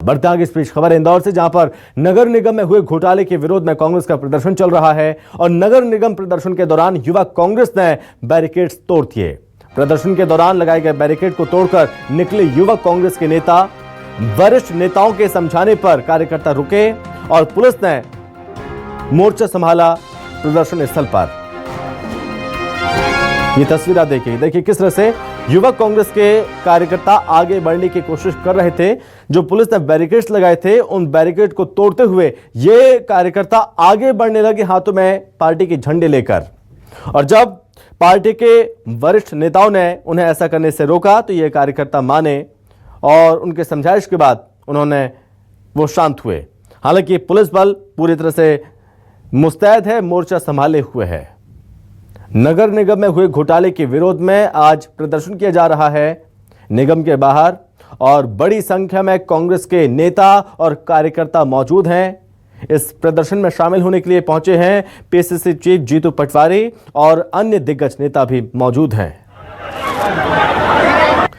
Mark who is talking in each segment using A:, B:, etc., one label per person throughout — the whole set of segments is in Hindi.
A: बढ़ते आगे इस पेश खबर है इंदौर से, जहां पर नगर निगम में हुए घोटाले के विरोध में कांग्रेस का प्रदर्शन चल रहा है और नगर निगम प्रदर्शन के दौरान युवा कांग्रेस ने बैरिकेड्स तोड़ दिए। प्रदर्शन के दौरान लगाए गए बैरिकेड को तोड़कर निकले युवक कांग्रेस के नेता। वरिष्ठ नेताओं के समझाने पर कार्यकर्ता रुके और पुलिस ने मोर्चा संभाला प्रदर्शन स्थल पर। ये तस्वीर आप देखिए किस तरह से युवक कांग्रेस के कार्यकर्ता आगे बढ़ने की कोशिश कर रहे थे। जो पुलिस ने बैरिकेड्स लगाए थे उन बैरिकेड को तोड़ते हुए ये कार्यकर्ता आगे बढ़ने लगे हाथों में पार्टी के झंडे लेकर। और जब पार्टी के वरिष्ठ नेताओं ने उन्हें ऐसा करने से रोका तो ये कार्यकर्ता माने और उनके समझाइश के बाद वो शांत हुए। हालांकि पुलिस बल पूरी तरह से मुस्तैद है, मोर्चा संभाले हुए है। नगर निगम में हुए घोटाले के विरोध में आज प्रदर्शन किया जा रहा है निगम के बाहर और बड़ी संख्या में कांग्रेस के नेता और कार्यकर्ता मौजूद हैं। इस प्रदर्शन में शामिल होने के लिए पहुंचे हैं पीसीसी चीफ जीतू पटवारी और अन्य दिग्गज नेता भी मौजूद हैं।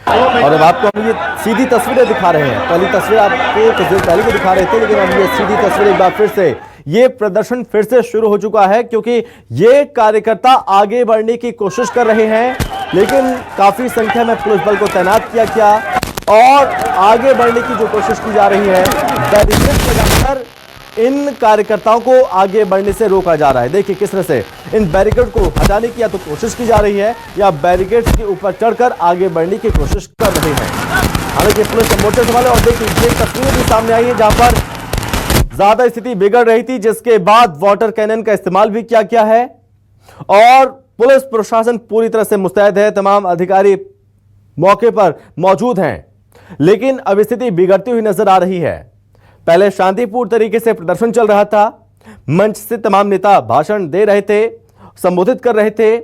A: और अब आपको हम ये सीधी तस्वीरें दिखा रहे हैं। पहली तस्वीर आपको कुछ देर पहले भी दिखा रहे थे, लेकिन अब ये सीधी तस्वीर एक बार फिर से ये प्रदर्शन फिर से शुरू हो चुका है क्योंकि ये कार्यकर्ता आगे बढ़ने की कोशिश कर रहे हैं, लेकिन काफी संख्या में पुलिस बल को तैनात किया गया और आगे बढ़ने की जो कोशिश की जा रही है बैरिकेड लगाकर इन कार्यकर्ताओं को आगे बढ़ने से रोका जा रहा है। देखिए किस तरह से इन बैरिकेड को हटाने की या तो कोशिश की जा रही है या बैरिकेड के ऊपर चढ़कर आगे बढ़ने की कोशिश कर रहे हैं। हालांकि पुलिस मोर्चा संभाले और देखिए ये तस्वीरें भी सामने आई है जहां पर ज्यादा स्थिति बिगड़ रही थी, जिसके बाद वाटर कैनन का इस्तेमाल भी किया गया है और पुलिस प्रशासन पूरी तरह से मुस्तैद है। तमाम अधिकारी मौके पर मौजूद हैं, लेकिन अब स्थिति बिगड़ती हुई नजर आ रही है। पहले शांतिपूर्ण तरीके से प्रदर्शन चल रहा था, मंच से तमाम नेता भाषण दे रहे थे, संबोधित कर रहे थे,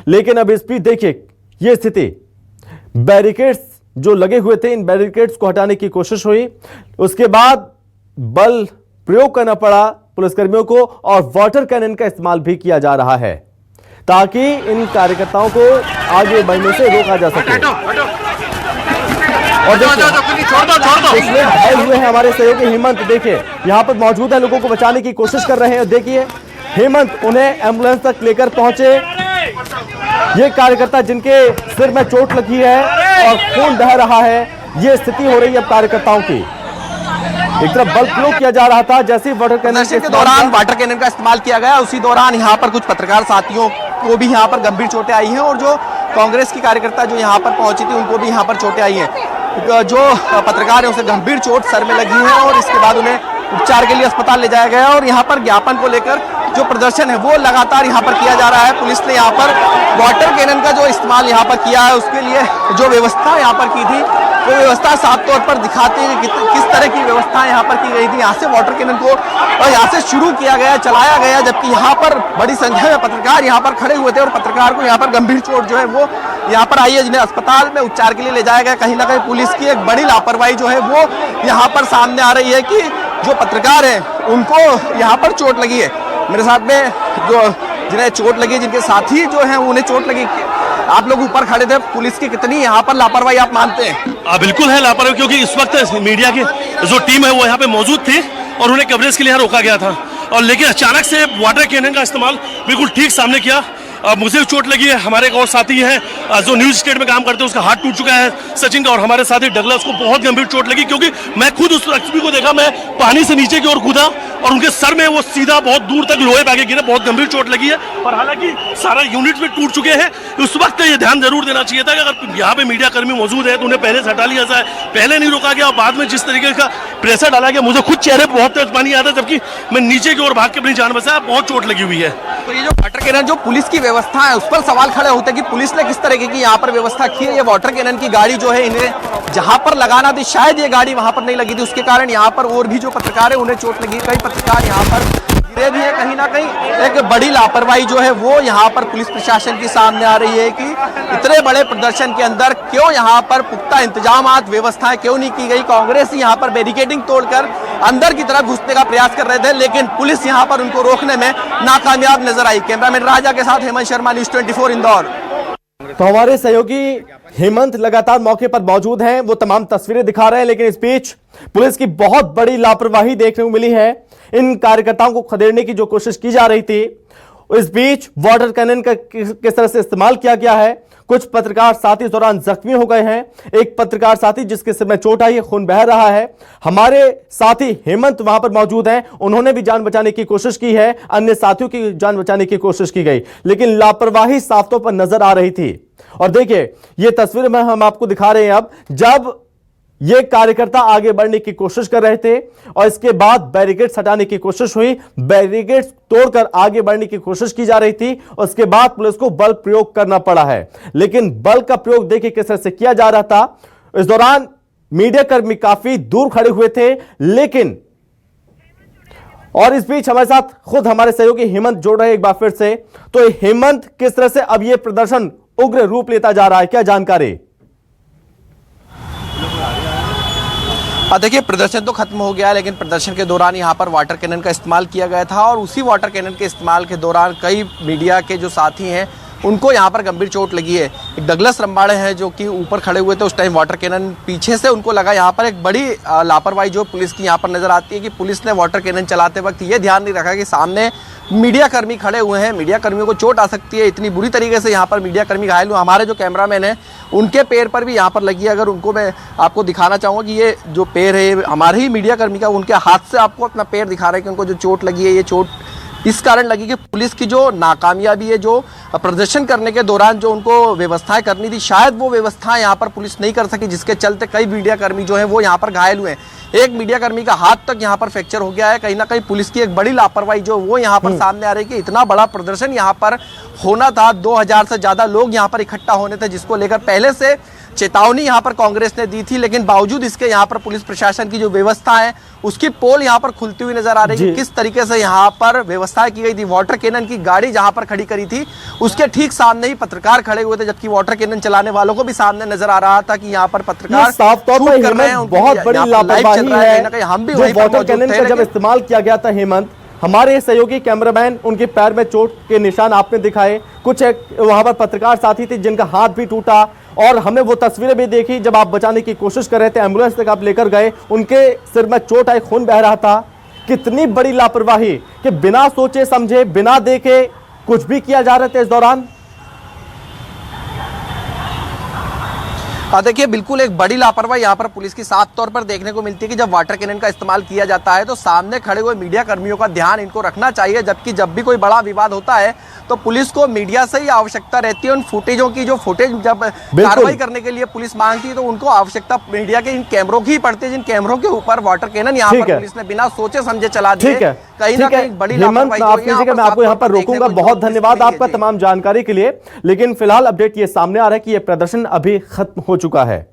A: लेकिन अब इस बीच देखिए यह स्थिति, बैरिकेड्स जो लगे हुए थे इन बैरिकेड्स को हटाने की कोशिश हुई, उसके बाद बल प्रयोग करना पड़ा पुलिसकर्मियों को और वाटर कैनन का इस्तेमाल भी किया जा रहा है ताकि इन कार्यकर्ताओं को आगे बढ़ने से रोका जा सके। और देखिए घायल हुए हैं हमारे सहयोगी हेमंत, देखिए यहां पर मौजूद है, लोगों को बचाने की कोशिश कर रहे हैं। देखिए हेमंत उन्हें एम्बुलेंस तक लेकर पहुंचे। ये कार्यकर्ता जिनके सिर में चोट लगी है और खून बह रहा है, ये स्थिति हो रही है अब कार्यकर्ताओं की। एक तरफ बल प्रयोग किया जा रहा था, जैसे वाटर कैनन के दौरान वाटर कैनन का इस्तेमाल किया गया, उसी दौरान यहाँ पर कुछ पत्रकार साथियों को भी यहाँ पर गंभीर चोटें आई हैं और जो कांग्रेस की कार्यकर्ता जो यहाँ पर पहुंची थी उनको भी यहाँ पर चोटें आई हैं। जो पत्रकार है उसे गंभीर चोट सर में लगी है और इसके बाद उन्हें उपचार के लिए अस्पताल ले जाया गया और यहाँ पर ज्ञापन को लेकर जो प्रदर्शन है वो लगातार यहाँ पर किया जा रहा है। पुलिस ने यहाँ पर वाटर कैनन का जो इस्तेमाल यहाँ पर किया है उसके लिए जो व्यवस्था यहाँ पर की थी वो व्यवस्था साफ तौर पर दिखाती है कि किस तरह की व्यवस्था यहाँ पर की गई थी। यहाँ से वाटर कैनन को और यहाँ से शुरू किया गया, चलाया गया, जबकि यहाँ पर बड़ी संख्या में पत्रकार यहाँ पर खड़े हुए थे और पत्रकार को यहाँ पर गंभीर चोट जो है वो यहाँ पर आई है, जिन्हें अस्पताल में उपचार के लिए ले जाया गया। कहीं ना कहीं पुलिस की एक बड़ी लापरवाही जो है वो यहाँ पर सामने आ रही है कि जो पत्रकार है उनको यहाँ पर चोट लगी है। मेरे साथ में जो जिन्हें चोट लगी, जिनके साथी जो है उन्हें चोट लगी, आप लोग ऊपर खड़े थे, पुलिस की कितनी यहाँ पर लापरवाही आप मानते हैं?
B: बिल्कुल है लापरवाही, क्योंकि इस वक्त मीडिया की जो टीम है वो यहाँ पे मौजूद थी और उन्हें कवरेज के लिए यहाँ रोका गया था और लेकिन अचानक से वाटर कैनन का इस्तेमाल बिल्कुल ठीक सामने किया। मुझे चोट लगी है, हमारे एक और साथी है जो न्यूज स्टेट में काम करते हैं, उसका हाथ टूट चुका है सचिन का, और हमारे साथी डगलस को बहुत गंभीर चोट लगी क्योंकि मैं खुद उस व्यक्ति को देखा, मैं पानी से नीचे की ओर कूदा और उनके सर में वो सीधा बहुत दूर तक लोहे बैगे गिरे, बहुत गंभीर चोट लगी है। और हालांकि सारा यूनिट में टूट चुके हैं। उस वक्त ये ध्यान जरूर देना चाहिए था कि अगर यहाँ पे मीडिया कर्मी मौजूद है तो उन्हें पहले से हटा लिया जाए, पहले नहीं रोका गया और बाद में जिस तरीके का प्रेशर डाला गया, मुझे खुद चेहरे पर बहुत तेज पानी आता है, जबकि मैं नीचे की ओर भाग के अपनी जान बचाया, बहुत चोट लगी हुई है।
C: तो ये जो वाटर कैनन जो पुलिस की व्यवस्था है उस पर सवाल खड़े होते हैं कि पुलिस ने किस तरीके की यहाँ पर व्यवस्था की है। ये वाटर कैनन की गाड़ी जो है इन्हें जहां पर लगाना थी शायद ये गाड़ी वहां पर नहीं लगी थी, उसके कारण यहाँ पर और भी जो पत्रकार है उन्हें चोट लगी। कई पत्रकार यहाँ पर गिरे भी है। कहीं ना कहीं एक बड़ी लापरवाही जो है वो यहाँ पर पुलिस प्रशासन की सामने आ रही है कि इतने बड़े प्रदर्शन के अंदर क्यों यहाँ पर पुख्ता इंतजामात व्यवस्थाएं क्यों नहीं की गई। कांग्रेस यहाँ पर बैरिकेडिंग तोड़कर अंदर की तरफ घुसने का प्रयास कर रहे थे, लेकिन पुलिस यहाँ पर उनको रोकने में नाकामयाब नजर आई। कैमरामैन राजा के साथ हेमंत शर्मा, न्यूज़ 24 इंदौर।
A: तो हमारे सहयोगी हेमंत लगातार मौके पर मौजूद हैं, वो तमाम तस्वीरें दिखा रहे हैं, लेकिन इस बीच पुलिस की बहुत बड़ी लापरवाही देखने को मिली है। इन कार्यकर्ताओं को खदेड़ने की जो कोशिश की जा रही थी, इस बीच वाटर कैनन का किस तरह से इस्तेमाल किया गया है। कुछ पत्रकार साथी इस दौरान जख्मी हो गए हैं। एक पत्रकार साथी जिसके सिर में चोट आई है, खून बह रहा है। हमारे साथी हेमंत वहां पर मौजूद हैं, उन्होंने भी जान बचाने की कोशिश की है, अन्य साथियों की जान बचाने की कोशिश की गई, लेकिन लापरवाही साफ तौर पर नजर आ रही थी। और देखिए ये तस्वीर में हम आपको दिखा रहे हैं अब, जब ये कार्यकर्ता आगे बढ़ने की कोशिश कर रहे थे और इसके बाद बैरिकेड्स हटाने की कोशिश हुई, बैरिकेड्स तोड़कर आगे बढ़ने की कोशिश की जा रही थी, उसके बाद पुलिस को बल प्रयोग करना पड़ा है। लेकिन बल का प्रयोग देखिए किस तरह से किया जा रहा था। इस दौरान मीडिया कर्मी काफी दूर खड़े हुए थे, लेकिन और इस बीच हमारे साथ खुद हमारे सहयोगी हेमंत जोड़ रहे हैं एक बार फिर से। तो हेमंत, किस तरह से अब यह प्रदर्शन उग्र रूप लेता जा रहा है, क्या जानकारी?
C: देखिए प्रदर्शन तो खत्म हो गया है, लेकिन प्रदर्शन के दौरान यहाँ पर वाटर कैनन का इस्तेमाल किया गया था और उसी वाटर कैनन के इस्तेमाल के दौरान कई मीडिया के जो साथी हैं उनको यहाँ पर गंभीर चोट लगी है। एक डगलस रंबाड़े हैं जो कि ऊपर खड़े हुए थे, उस टाइम वाटर कैनन पीछे से उनको लगा। यहाँ पर एक बड़ी लापरवाही जो पुलिस की यहाँ पर नजर आती है कि पुलिस ने वाटर कैनन चलाते वक्त ये ध्यान नहीं रखा कि सामने मीडिया कर्मी खड़े हुए हैं, मीडिया कर्मियों को चोट आ सकती है। इतनी बुरी तरीके से यहाँ पर मीडिया कर्मी घायल हुए। हमारे जो कैमरामैन हैं उनके पैर पर भी यहाँ पर लगी है। अगर उनको मैं आपको दिखाना चाहूँगा कि ये जो पैर है हमारे ही मीडिया कर्मी का, उनके हाथ से आपको अपना पैर दिखा रहे हैं कि उनको जो चोट लगी है, ये चोट इस कारण लगी कि पुलिस की जो नाकामयाबी है, जो प्रदर्शन करने के दौरान जो उनको व्यवस्थाएं करनी थी, शायद वो व्यवस्थाएं यहाँ पर पुलिस नहीं कर सकी, जिसके चलते कई मीडिया कर्मी जो है वो यहाँ पर घायल हुए हैं। एक मीडिया कर्मी का हाथ तक यहाँ पर फ्रैक्चर हो गया है। कहीं ना कहीं पुलिस की एक बड़ी लापरवाही जो वो यहाँ पर सामने आ रही है कि इतना बड़ा प्रदर्शन यहाँ पर होना था, 2000 से ज्यादा लोग यहाँ पर इकट्ठा होने थे, जिसको लेकर पहले से चेतावनी यहाँ पर कांग्रेस ने दी थी, लेकिन बावजूद इसके यहाँ पर पुलिस प्रशासन की जो व्यवस्था है उसकी पोल यहाँ पर खुलती हुई नजर आ रही है। किस तरीके से यहाँ पर व्यवस्था की गई थी, वाटर कैनन की गाड़ी जहाँ पर खड़ी करी थी उसके ठीक सामने ही पत्रकार खड़े हुए थे, जबकि वाटर कैनन चलाने वालों को भी सामने नजर आ रहा था कि यहाँ पर पत्रकार
A: साफ तौर पर बहुत बड़ी लापरवाही है।
C: हम भी
A: जो वाटर कैनन का जब इस्तेमाल किया गया था हेमंत, हमारे सहयोगी कैमरामैन उनके पैर में चोट के निशान आपने दिखाए, कुछ वहां पर पत्रकार साथी थे जिनका हाथ भी टूटा, और हमने वो तस्वीरें भी देखी जब आप बचाने की कोशिश कर रहे थे, एम्बुलेंस तक आप लेकर गए, उनके सिर में चोट आई, खून बह रहा था। कितनी बड़ी लापरवाही कि बिना सोचे समझे, बिना देखे कुछ भी किया जा रहा था इस दौरान।
C: देखिए बिल्कुल एक बड़ी लापरवाही यहाँ पर पुलिस की साफ तौर पर देखने को मिलती है कि जब वाटर कैनन का इस्तेमाल किया जाता है तो सामने खड़े हुए मीडिया कर्मियों का ध्यान इनको रखना चाहिए, जबकि जब भी कोई बड़ा विवाद होता है तो पुलिस को मीडिया से ही आवश्यकता रहती है उन फुटेजों की। जो फुटेज जब कार्रवाई करने के लिए पुलिस मांगती है तो उनको आवश्यकता मीडिया के इन कैमरों की ही पड़ती है, जिन कैमरों के ऊपर वाटर कैनन यहाँ पर पुलिस ने बिना सोचे समझे चला दिए। कहीं ना कहीं बड़ी लापरवाही।
A: मैं आपको यहाँ पर रोकूंगा। बहुत धन्यवाद आपका तमाम जानकारी के लिए, लेकिन फिलहाल अपडेट ये सामने आ रहा है कि ये प्रदर्शन अभी खत्म हो चुका है।